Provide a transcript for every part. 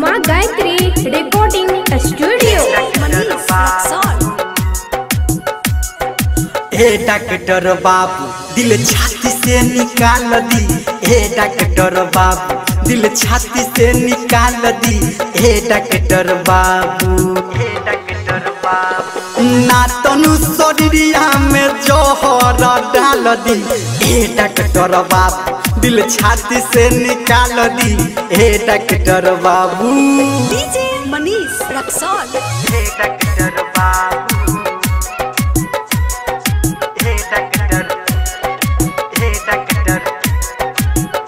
माँ Gayatri recording studio. हे doctor बाबू दिल छाती से निकाल दी, हे डॉक्टर बाबू दिल छाती से निकाल दी, हे डॉक्टर बाबू, हे डॉक्टर बाबू ना तनु शरीरिया में जोहर डाल दी, हे डॉक्टर बाबू दिल छाती से निकाल दी, हे डॉक्टर बाबू। डीजे मनीष रक्सौल। हे डॉक्टर बाबू, हे डॉक्टर, हे डॉक्टर,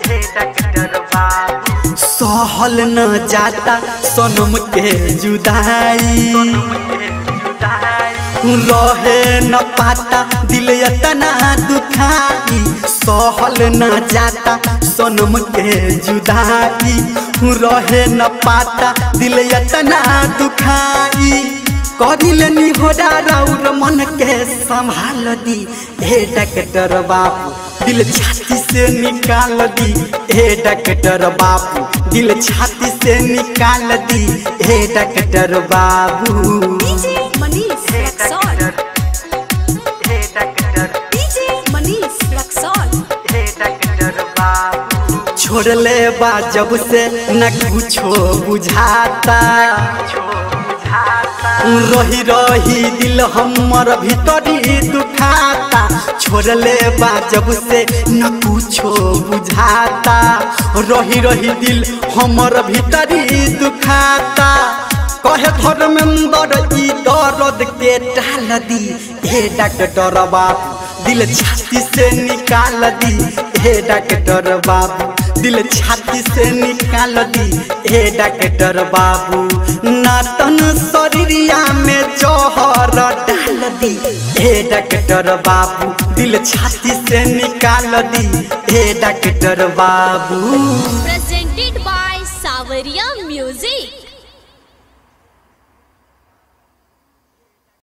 हे डॉक्टर बाबू। सहल न जाता सनम के जुदाई, रहे न पाता दिल इतना दुखाई, सहल न जाता सनम के जुदाई, रहे न पाता दिल इतना दुखाई, करिलनी होड़ा रौर मन के संभाल दी, हे डॉक्टर बाबू दिल छाती से निकाल दी, हे डॉक्टर बाबू दिल छाती से निकाल दी, हे डॉक्टर बाबू। डीजे मनीष रक्सौल। हे डॉक्टर, डीजे मनीष रक्सौल। हे डॉक्टर बाबू छोड़ ले बा जब से न कुछो बुझाता, रही रही दिल हमर भीतरी दुखाता, छोड़ ले बा जब से न कुछो बुझाता, रही रही दिल हमर भीतरी दुखाता, कहे धर्मेंद्र ई दर्द के टाल दी, हे डॉक्टर बाबू दिल छाती से निकाल दी, हे डॉक्टर बाबू दिल छाती से निकाल दी, हे डॉक्टर बाबू ना तन शरीरिया में जोहर डाल दी, हे डॉक्टर बाबू दिल छाती से निकाल दी, हे डॉक्टर बाबू। Presented by Savaria Music।